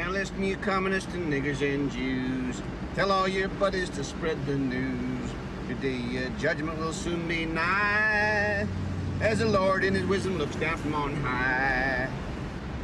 Now listen, you communists and niggers and Jews, tell all your buddies to spread the news. Today judgment will soon be nigh, as the Lord in his wisdom looks down from on high.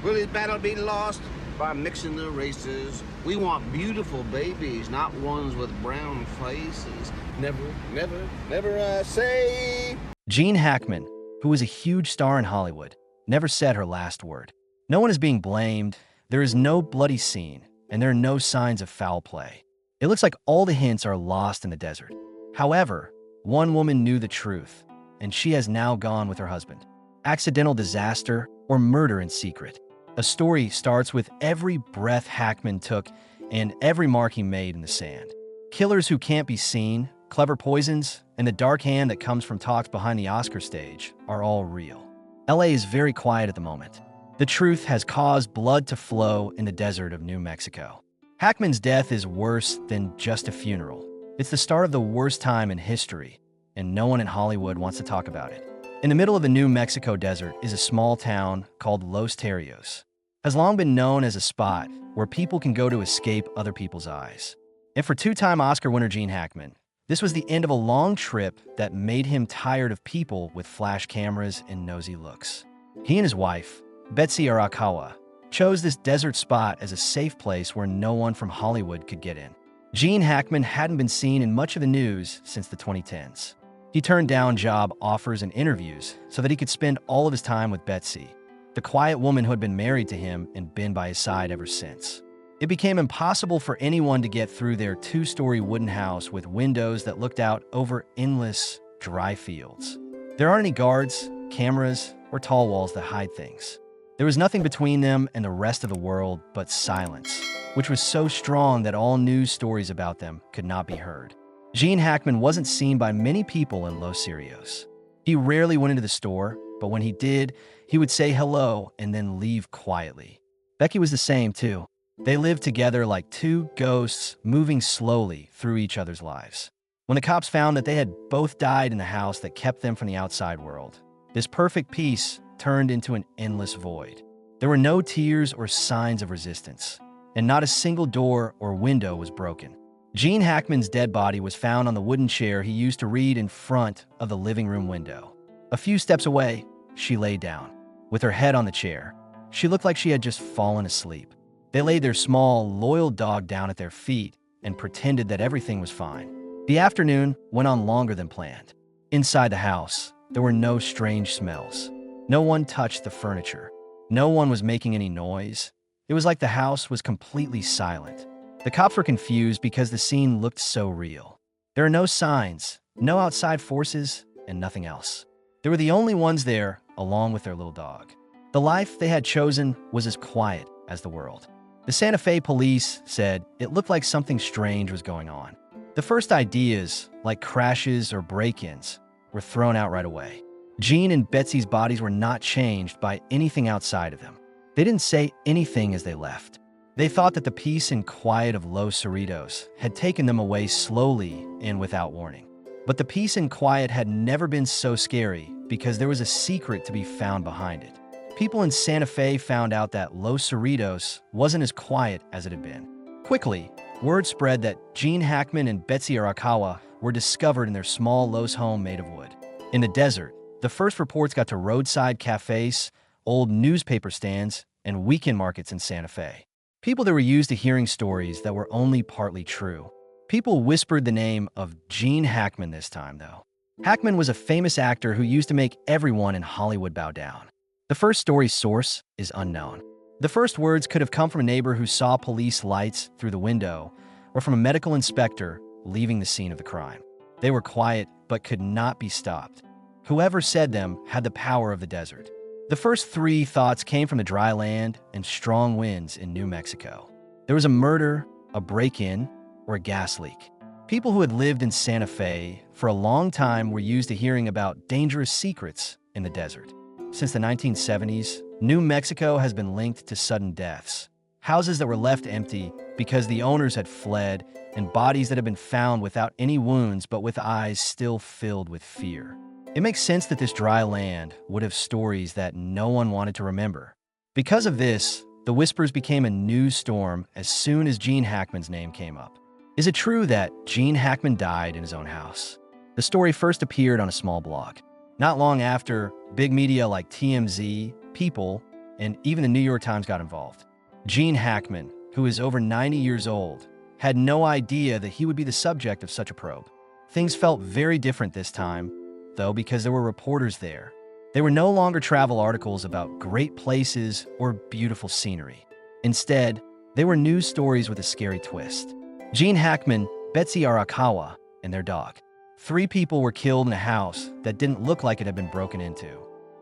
Will his battle be lost by mixing the races? We want beautiful babies, not ones with brown faces. Never, never, never I say. Gene Hackman, who was a huge star in Hollywood, never said her last word. No one is being blamed, there is no bloody scene, and there are no signs of foul play. It looks like all the hints are lost in the desert. However, one woman knew the truth, and she has now gone with her husband. Accidental disaster or murder in secret. A story starts with every breath Hackman took and every mark he made in the sand. Killers who can't be seen, clever poisons, and the dark hand that comes from talks behind the Oscar stage are all real. LA is very quiet at the moment. The truth has caused blood to flow in the desert of New Mexico. Hackman's death is worse than just a funeral. It's the start of the worst time in history, and no one in Hollywood wants to talk about it. In the middle of the New Mexico desert is a small town called Los Terrios. It has long been known as a spot where people can go to escape other people's eyes. And for two-time Oscar winner Gene Hackman, this was the end of a long trip that made him tired of people with flash cameras and nosy looks. He and his wife, Betsy Arakawa, chose this desert spot as a safe place where no one from Hollywood could get in. Gene Hackman hadn't been seen in much of the news since the 2010s. He turned down job offers and interviews so that he could spend all of his time with Betsy, the quiet woman who had been married to him and been by his side ever since. It became impossible for anyone to get through their two-story wooden house with windows that looked out over endless, dry fields. There aren't any guards, cameras, or tall walls that hide things. There was nothing between them and the rest of the world but silence, which was so strong that all news stories about them could not be heard. Gene Hackman wasn't seen by many people in Los Terrios. He rarely went into the store, but when he did, he would say hello and then leave quietly. Becky was the same, too. They lived together like two ghosts moving slowly through each other's lives. When the cops found that they had both died in the house that kept them from the outside world, this perfect peace turned into an endless void. There were no tears or signs of resistance, and not a single door or window was broken. Gene Hackman's dead body was found on the wooden chair he used to read in front of the living room window. A few steps away, she lay down. With her head on the chair, she looked like she had just fallen asleep. They laid their small, loyal dog down at their feet and pretended that everything was fine. The afternoon went on longer than planned. Inside the house, there were no strange smells. No one touched the furniture. No one was making any noise. It was like the house was completely silent. The cops were confused because the scene looked so real. There are no signs, no outside forces, and nothing else. They were the only ones there, along with their little dog. The life they had chosen was as quiet as the world. The Santa Fe police said it looked like something strange was going on. The first ideas, like crashes or break-ins, were thrown out right away. Gene and Betsy's bodies were not changed by anything outside of them. They didn't say anything as they left. They thought that the peace and quiet of Los Cerritos had taken them away slowly and without warning. But the peace and quiet had never been so scary because there was a secret to be found behind it. People in Santa Fe found out that Los Cerritos wasn't as quiet as it had been. Quickly, word spread that Gene Hackman and Betsy Arakawa were discovered in their small Los home made of wood. In the desert, the first reports got to roadside cafes, old newspaper stands, and weekend markets in Santa Fe. People that were used to hearing stories that were only partly true. People whispered the name of Gene Hackman this time, though. Hackman was a famous actor who used to make everyone in Hollywood bow down. The first story's source is unknown. The first words could have come from a neighbor who saw police lights through the window, or from a medical inspector leaving the scene of the crime. They were quiet, but could not be stopped. Whoever said them had the power of the desert. The first three thoughts came from the dry land and strong winds in New Mexico. There was a murder, a break-in, or a gas leak. People who had lived in Santa Fe for a long time were used to hearing about dangerous secrets in the desert. Since the 1970s, New Mexico has been linked to sudden deaths. Houses that were left empty because the owners had fled, and bodies that had been found without any wounds but with eyes still filled with fear. It makes sense that this dry land would have stories that no one wanted to remember. Because of this, The whispers became a news storm as soon as Gene Hackman's name came up. Is it true that Gene Hackman died in his own house? The story first appeared on a small blog. Not long after, big media like TMZ, People, and even the New York Times got involved. Gene Hackman, who is over 90 years old, had no idea that he would be the subject of such a probe. Things felt very different this time, though, because there were reporters there. They were no longer travel articles about great places or beautiful scenery. Instead, they were news stories with a scary twist. Gene Hackman, Betsy Arakawa, and their dog. 3 people were killed in a house that didn't look like it had been broken into.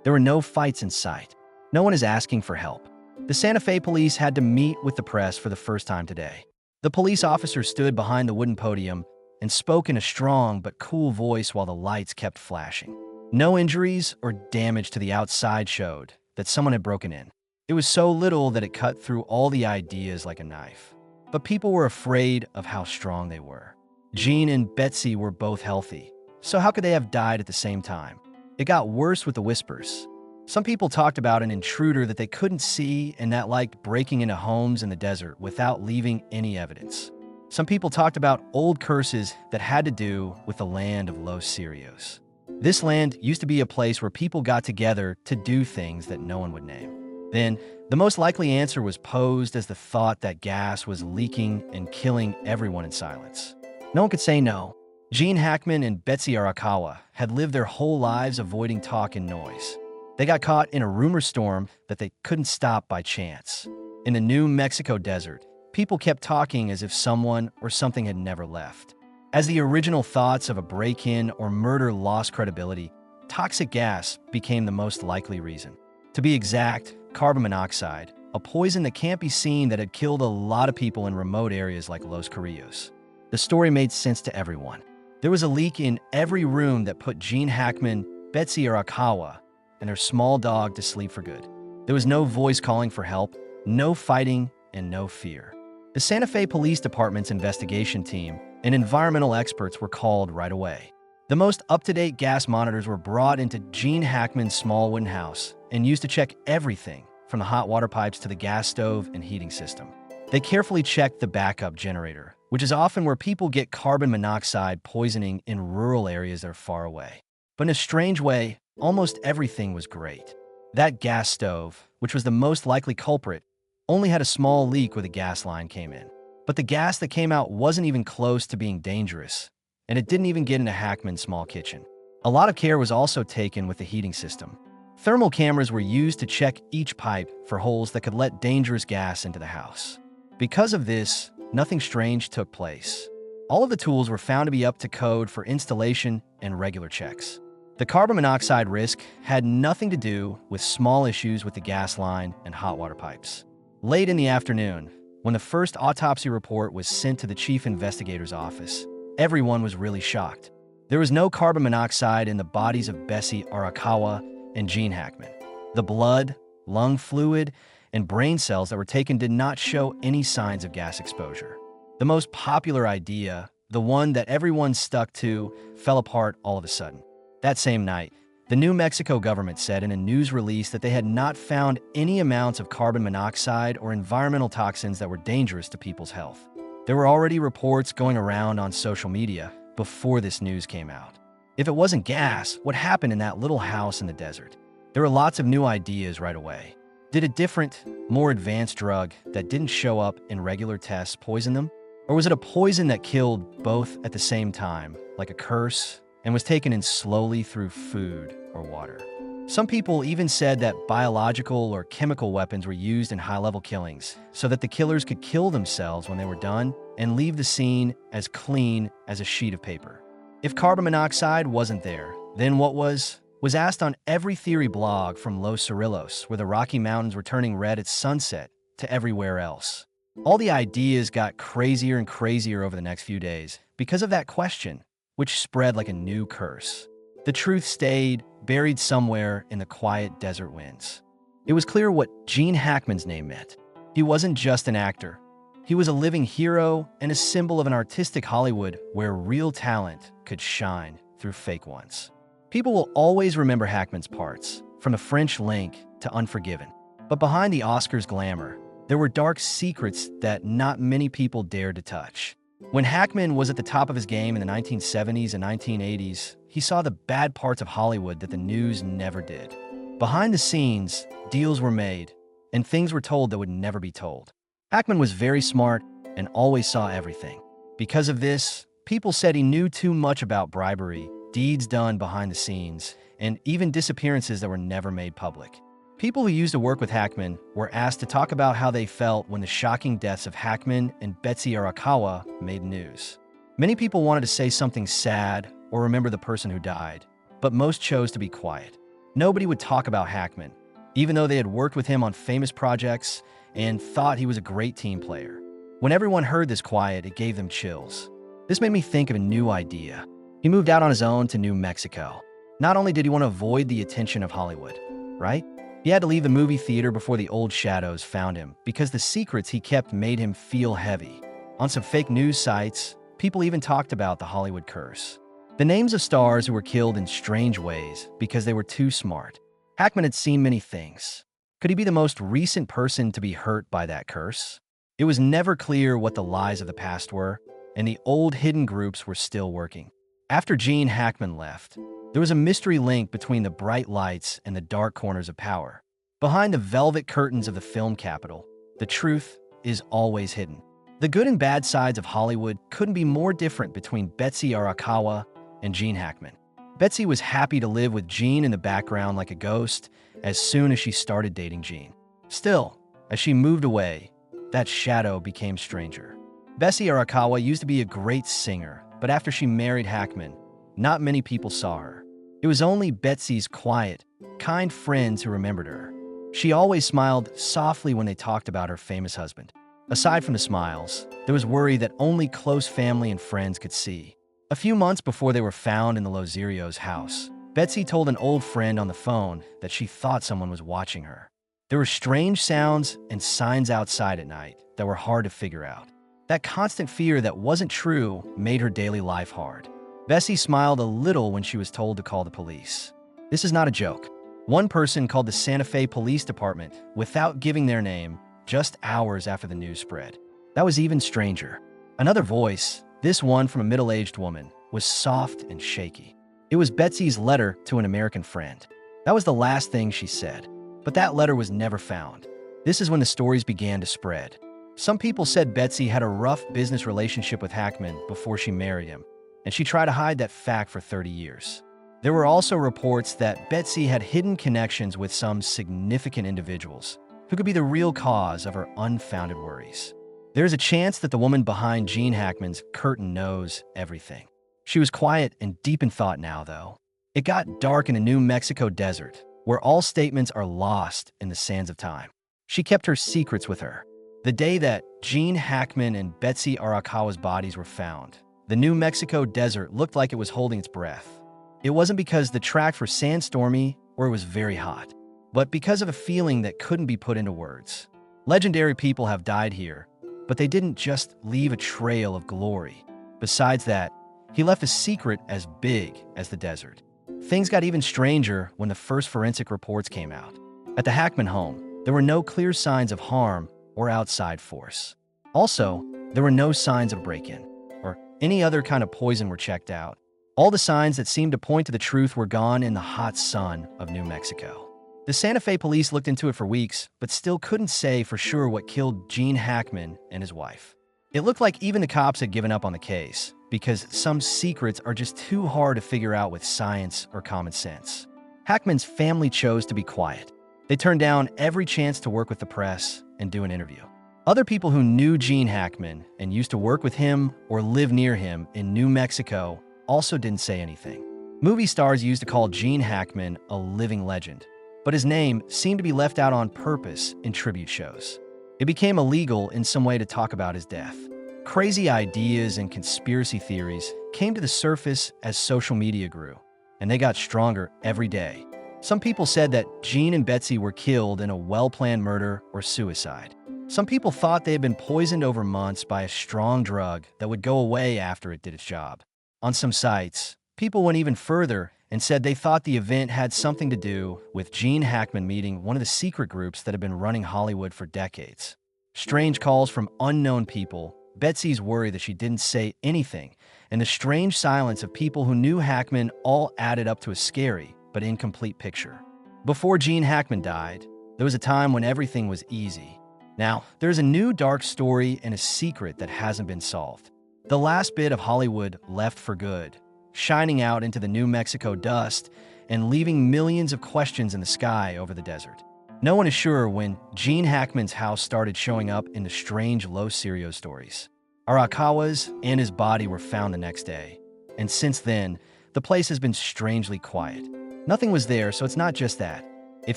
There were no fights in sight. No one is asking for help. The Santa Fe police had to meet with the press for the first time today. The police officer stood behind the wooden podium and spoke in a strong but cool voice while the lights kept flashing. No injuries or damage to the outside showed that someone had broken in. It was so little that it cut through all the ideas like a knife. But people were afraid of how strong they were. Gene and Betsy were both healthy, so how could they have died at the same time? It got worse with the whispers. Some people talked about an intruder that they couldn't see and that liked breaking into homes in the desert without leaving any evidence. Some people talked about old curses that had to do with the land of Los Sirios. This land used to be a place where people got together to do things that no one would name. Then, the most likely answer was posed as the thought that gas was leaking and killing everyone in silence. No one could say no. Gene Hackman and Betsy Arakawa had lived their whole lives avoiding talk and noise. They got caught in a rumor storm that they couldn't stop by chance. In the New Mexico desert, people kept talking as if someone or something had never left. As the original thoughts of a break-in or murder lost credibility, toxic gas became the most likely reason. To be exact, carbon monoxide, a poison that can't be seen that had killed a lot of people in remote areas like Los Carrillos. The story made sense to everyone. There was a leak in every room that put Gene Hackman, Betsy Arakawa, and their small dog to sleep for good. There was no voice calling for help, no fighting, and no fear. The Santa Fe Police Department's investigation team and environmental experts were called right away. The most up-to-date gas monitors were brought into Gene Hackman's small wooden house and used to check everything from the hot water pipes to the gas stove and heating system. They carefully checked the backup generator, which is often where people get carbon monoxide poisoning in rural areas that are far away. But in a strange way, almost everything was great. That gas stove, which was the most likely culprit, only had a small leak where the gas line came in. But the gas that came out wasn't even close to being dangerous, and it didn't even get into Hackman's small kitchen. A lot of care was also taken with the heating system. Thermal cameras were used to check each pipe for holes that could let dangerous gas into the house. Because of this, nothing strange took place. All of the tools were found to be up to code for installation and regular checks. The carbon monoxide risk had nothing to do with small issues with the gas line and hot water pipes. Late in the afternoon, when the first autopsy report was sent to the chief investigator's office, everyone was really shocked. There was no carbon monoxide in the bodies of Betsy Arakawa and Gene Hackman. The blood, lung fluid, and brain cells that were taken did not show any signs of gas exposure. The most popular idea, the one that everyone stuck to, fell apart all of a sudden. That same night, the New Mexico government said in a news release that they had not found any amounts of carbon monoxide or environmental toxins that were dangerous to people's health. There were already reports going around on social media before this news came out. If it wasn't gas, what happened in that little house in the desert? There were lots of new ideas right away. Did a different, more advanced drug that didn't show up in regular tests poison them? Or was it a poison that killed both at the same time, like a curse, and was taken in slowly through food or water? Some people even said that biological or chemical weapons were used in high-level killings so that the killers could kill themselves when they were done and leave the scene as clean as a sheet of paper. If carbon monoxide wasn't there, then what was asked on every theory blog from Los Cerrillos, where the Rocky Mountains were turning red at sunset, to everywhere else. All the ideas got crazier and crazier over the next few days because of that question, which spread like a new curse. The truth stayed buried somewhere in the quiet desert winds. It was clear what Gene Hackman's name meant. He wasn't just an actor. He was a living hero and a symbol of an artistic Hollywood where real talent could shine through fake ones. People will always remember Hackman's parts, from The French Link to Unforgiven. But behind the Oscars glamour, There were dark secrets that not many people dared to touch. When Hackman was at the top of his game in the 1970s and 1980s, he saw the bad parts of Hollywood that the news never did. Behind the scenes, deals were made, and things were told that would never be told. Hackman was very smart and always saw everything. Because of this, people said he knew too much about bribery, deeds done behind the scenes, and even disappearances that were never made public. People who used to work with Hackman were asked to talk about how they felt when the shocking deaths of Hackman and Betsy Arakawa made news. Many people wanted to say something sad or remember the person who died, but most chose to be quiet. Nobody would talk about Hackman, even though they had worked with him on famous projects and thought he was a great team player. When everyone heard this quiet, it gave them chills. This made me think of a new idea. He moved out on his own to New Mexico. Not only did he want to avoid the attention of Hollywood, right? He had to leave the movie theater before the old shadows found him because the secrets he kept made him feel heavy. On some fake news sites, people even talked about the Hollywood curse. The names of stars who were killed in strange ways because they were too smart. Hackman had seen many things. Could he be the most recent person to be hurt by that curse? It was never clear what the lies of the past were, and the old hidden groups were still working. After Gene Hackman left, there was a mystery link between the bright lights and the dark corners of power. Behind the velvet curtains of the film capital, the truth is always hidden. The good and bad sides of Hollywood couldn't be more different between Betsy Arakawa and Gene Hackman. Betsy was happy to live with Gene in the background like a ghost as soon as she started dating Gene. Still, as she moved away, that shadow became stranger. Betsy Arakawa used to be a great singer, but after she married Hackman, not many people saw her. It was only Betsy's quiet, kind friends who remembered her. She always smiled softly when they talked about her famous husband. Aside from the smiles, there was worry that only close family and friends could see. A few months before they were found in the Lozerio's house, Betsy told an old friend on the phone that she thought someone was watching her. There were strange sounds and signs outside at night that were hard to figure out. That constant fear that wasn't true made her daily life hard. Betsy smiled a little when she was told to call the police. This is not a joke. One person called the Santa Fe Police Department without giving their name just hours after the news spread. That was even stranger. Another voice, this one from a middle-aged woman, was soft and shaky. It was Betsy's letter to an American friend. That was the last thing she said. But that letter was never found. This is when the stories began to spread. Some people said Betsy had a rough business relationship with Hackman before she married him, and she tried to hide that fact for 30 years. There were also reports that Betsy had hidden connections with some significant individuals who could be the real cause of her unfounded worries. There's a chance that the woman behind Gene Hackman's curtain knows everything. She was quiet and deep in thought now, though. It got dark in the New Mexico desert, where all statements are lost in the sands of time. She kept her secrets with her. The day that Gene Hackman and Betsy Arakawa's bodies were found, the New Mexico desert looked like it was holding its breath. It wasn't because the tracks were sandstormy or it was very hot, but because of a feeling that couldn't be put into words. Legendary people have died here, but they didn't just leave a trail of glory. Besides that, he left a secret as big as the desert. Things got even stranger when the first forensic reports came out. At the Hackman home, there were no clear signs of harm or outside force. Also, there were no signs of break-in or any other kind of poison were checked out. All the signs that seemed to point to the truth were gone in the hot sun of New Mexico. The Santa Fe police looked into it for weeks, but still couldn't say for sure what killed Gene Hackman and his wife. It looked like even the cops had given up on the case, because some secrets are just too hard to figure out with science or common sense. Hackman's family chose to be quiet. They turned down every chance to work with the press and do an interview. Other people who knew Gene Hackman and used to work with him or live near him in New Mexico also didn't say anything. Movie stars used to call Gene Hackman a living legend, but his name seemed to be left out on purpose in tribute shows. It became illegal in some way to talk about his death. Crazy ideas and conspiracy theories came to the surface as social media grew, and they got stronger every day. Some people said that Gene and Betsy were killed in a well-planned murder or suicide. Some people thought they had been poisoned over months by a strong drug that would go away after it did its job. On some sites, people went even further and said they thought the event had something to do with Gene Hackman meeting one of the secret groups that had been running Hollywood for decades. Strange calls from unknown people, Betsy's worry that she didn't say anything, and the strange silence of people who knew Hackman all added up to a scary but incomplete picture. Before Gene Hackman died, there was a time when everything was easy. Now, there's a new dark story and a secret that hasn't been solved. The last bit of Hollywood left for good, shining out into the New Mexico dust and leaving millions of questions in the sky over the desert. No one is sure when Gene Hackman's house started showing up in the strange Los Cirios stories. Arakawa's and his body were found the next day, and since then, the place has been strangely quiet. Nothing was there, so it's not just that. It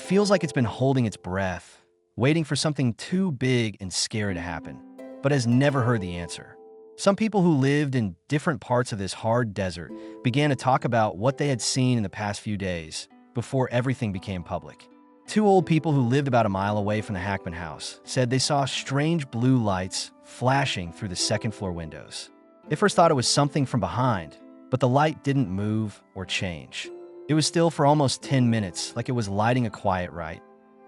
feels like it's been holding its breath, waiting for something too big and scary to happen, but has never heard the answer. Some people who lived in different parts of this hard desert began to talk about what they had seen in the past few days, before everything became public. Two old people who lived about a mile away from the Hackman house said they saw strange blue lights flashing through the second-floor windows. They first thought it was something from behind, but the light didn't move or change. It was still for almost 10 minutes, like it was lighting a quiet rite,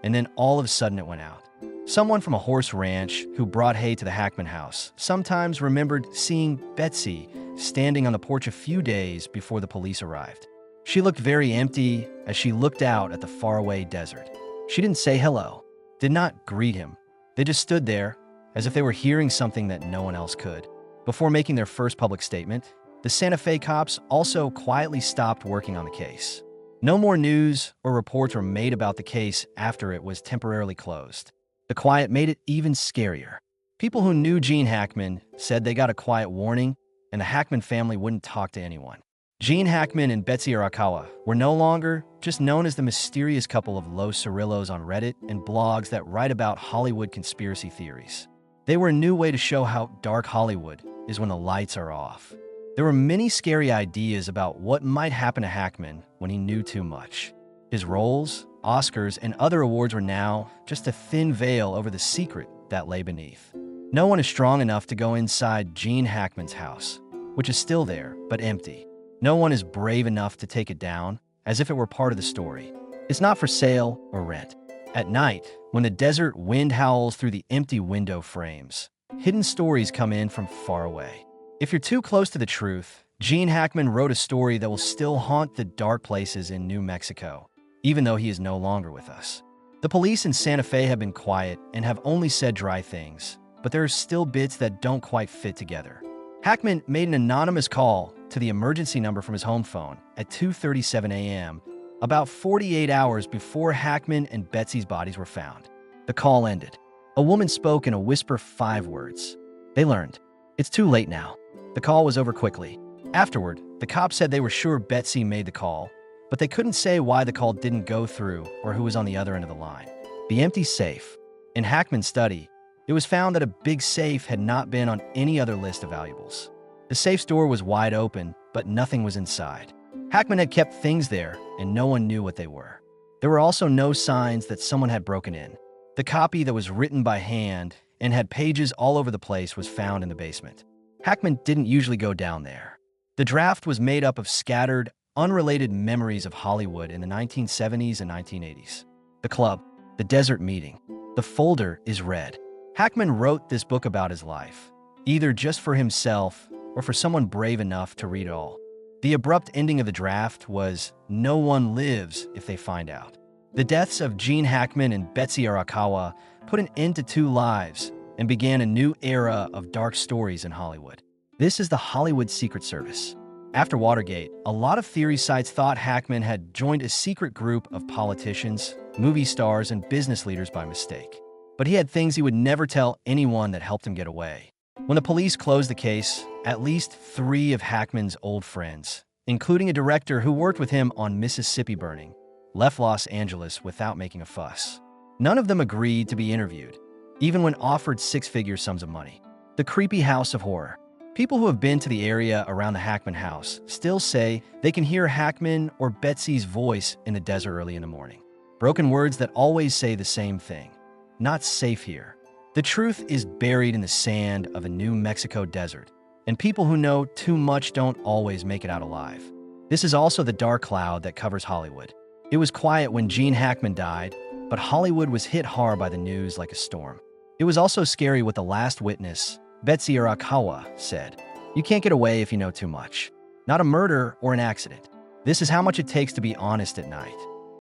and then all of a sudden it went out. Someone from a horse ranch who brought hay to the Hackman house sometimes remembered seeing Betsy standing on the porch a few days before the police arrived. She looked very empty as she looked out at the faraway desert. She didn't say hello, did not greet him. They just stood there, as if they were hearing something that no one else could. Before making their first public statement, the Santa Fe cops also quietly stopped working on the case. No more news or reports were made about the case after it was temporarily closed. The quiet made it even scarier. People who knew Gene Hackman said they got a quiet warning, and the Hackman family wouldn't talk to anyone. Gene Hackman and Betsy Arakawa were no longer just known as the mysterious couple of Los Cirios on Reddit and blogs that write about Hollywood conspiracy theories. They were a new way to show how dark Hollywood is when the lights are off. There were many scary ideas about what might happen to Hackman when he knew too much. His roles, Oscars, and other awards were now just a thin veil over the secret that lay beneath. No one is strong enough to go inside Gene Hackman's house, which is still there, but empty. No one is brave enough to take it down, as if it were part of the story. It's not for sale or rent. At night, when the desert wind howls through the empty window frames, hidden stories come in from far away. If you're too close to the truth, Gene Hackman wrote a story that will still haunt the dark places in New Mexico, even though he is no longer with us. The police in Santa Fe have been quiet and have only said dry things, but there are still bits that don't quite fit together. Hackman made an anonymous call to the emergency number from his home phone at 2:37 a.m., about 48 hours before Hackman and Betsy's bodies were found. The call ended. A woman spoke in a whisper 5 words. They learned. It's too late now. The call was over quickly. Afterward, the cops said they were sure Betsy made the call, but they couldn't say why the call didn't go through or who was on the other end of the line. The empty safe. In Hackman's study, it was found that a big safe had not been on any other list of valuables. The safe's door was wide open, but nothing was inside. Hackman had kept things there, and no one knew what they were. There were also no signs that someone had broken in. The copy that was written by hand and had pages all over the place was found in the basement. Hackman didn't usually go down there. The draft was made up of scattered, unrelated memories of Hollywood in the 1970s and 1980s. The club, the desert meeting. The folder is red. Hackman wrote this book about his life, either just for himself or for someone brave enough to read it all. The abrupt ending of the draft was, "No one lives if they find out." The deaths of Gene Hackman and Betsy Arakawa put an end to 2 lives and began a new era of dark stories in Hollywood. This is the Hollywood Secret Service. After Watergate, a lot of theory sites thought Hackman had joined a secret group of politicians, movie stars, and business leaders by mistake. But he had things he would never tell anyone that helped him get away. When the police closed the case, at least 3 of Hackman's old friends, including a director who worked with him on Mississippi Burning, left Los Angeles without making a fuss. None of them agreed to be interviewed, even when offered 6-figure sums of money. The creepy house of horror. People who have been to the area around the Hackman house still say they can hear Hackman or Betsy's voice in the desert early in the morning. Broken words that always say the same thing. Not safe here. The truth is buried in the sand of a New Mexico desert, and people who know too much don't always make it out alive. This is also the dark cloud that covers Hollywood. It was quiet when Gene Hackman died, but Hollywood was hit hard by the news like a storm. It was also scary what the last witness, Betsy Arakawa, said. You can't get away if you know too much. Not a murder or an accident. This is how much it takes to be honest at night.